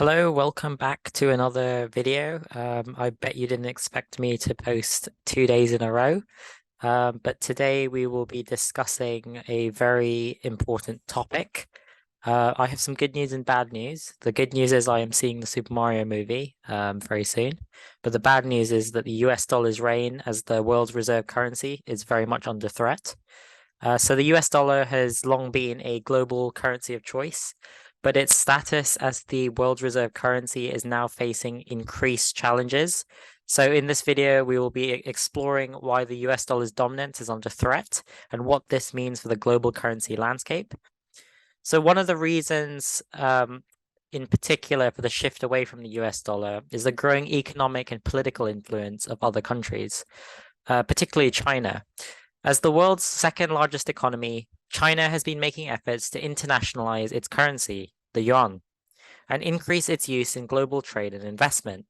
Hello, welcome back to another video. I bet you didn't expect me to post 2 days in a row, but today we will be discussing a very important topic. I have some good news and bad news. The good news is I am seeing the Super Mario movie very soon, but the bad news is that the US dollar's reign as the world's reserve currency is very much under threat. So the US dollar has long been a global currency of choice, but its status as the world reserve currency is now facing increased challenges. So in this video, we will be exploring why the US dollar's dominance is under threat and what this means for the global currency landscape. So one of the reasons in particular for the shift away from the US dollar is the growing economic and political influence of other countries, particularly China. As the world's second largest economy, China has been making efforts to internationalize its currency, the yuan, and increase its use in global trade and investment.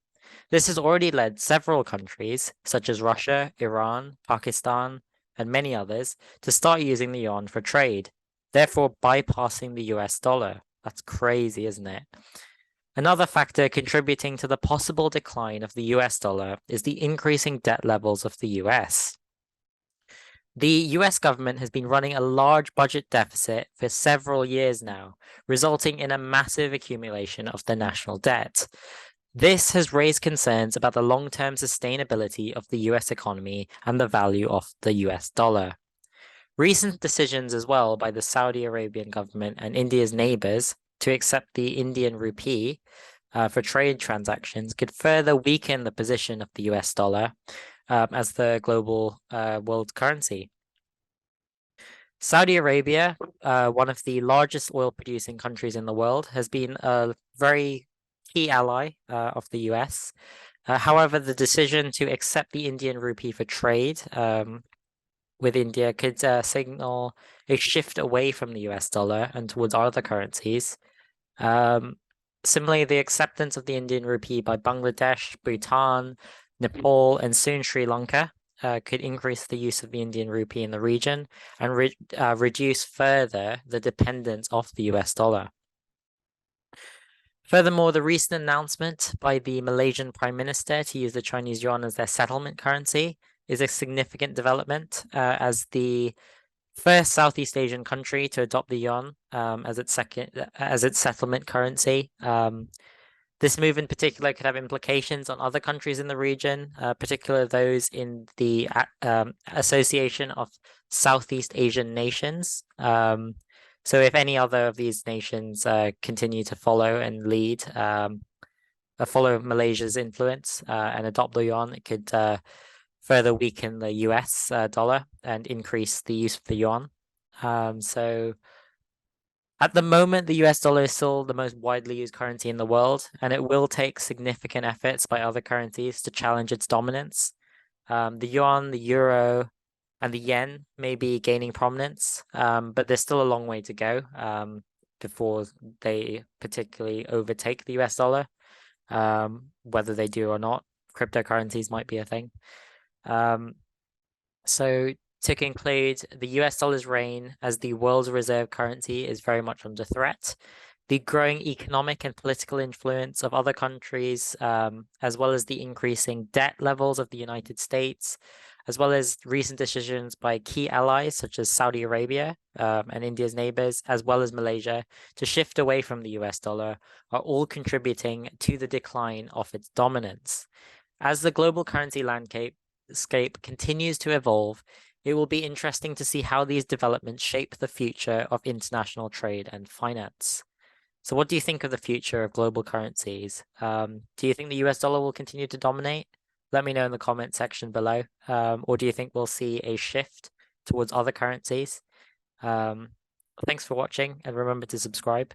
This has already led several countries, such as Russia, Iran, Pakistan, and many others, to start using the yuan for trade, therefore bypassing the US dollar. That's crazy, isn't it? Another factor contributing to the possible decline of the US dollar is the increasing debt levels of the US. The US government has been running a large budget deficit for several years now, resulting in a massive accumulation of the national debt. This has raised concerns about the long-term sustainability of the US economy and the value of the US dollar. Recent decisions as well by the Saudi Arabian government and India's neighbors to accept the Indian rupee for trade transactions could further weaken the position of the US dollar as the global world currency. Saudi Arabia, one of the largest oil producing countries in the world, has been a very key ally of the US. However, the decision to accept the Indian rupee for trade with India could signal a shift away from the US dollar and towards other currencies. Similarly, the acceptance of the Indian rupee by Bangladesh, Bhutan, Nepal, and soon Sri Lanka could increase the use of the Indian rupee in the region and reduce further the dependence of the US dollar. Furthermore, the recent announcement by the Malaysian Prime Minister to use the Chinese yuan as their settlement currency is a significant development as the first Southeast Asian country to adopt the yuan as its settlement currency. This move in particular could have implications on other countries in the region, particularly those in the Association of Southeast Asian Nations. So if any other of these nations continue to follow and lead, follow Malaysia's influence and adopt the yuan, it could further weaken the US dollar and increase the use of the yuan. So at the moment, the US dollar is still the most widely used currency in the world, and it will take significant efforts by other currencies to challenge its dominance. The yuan, the euro, and the yen may be gaining prominence, but there's still a long way to go before they particularly overtake the US dollar. Whether they do or not, cryptocurrencies might be a thing. So to conclude, the US dollar's reign as the world's reserve currency is very much under threat. The growing economic and political influence of other countries, as well as the increasing debt levels of the United States, as well as recent decisions by key allies such as Saudi Arabia and India's neighbors, as well as Malaysia, to shift away from the US dollar, are all contributing to the decline of its dominance. As the global currency landscape continues to evolve, it will be interesting to see how these developments shape the future of international trade and finance. So what do you think of the future of global currencies? Do you think the US dollar will continue to dominate? Let me know in the comment section below. Or do you think we'll see a shift towards other currencies? Thanks for watching and remember to subscribe.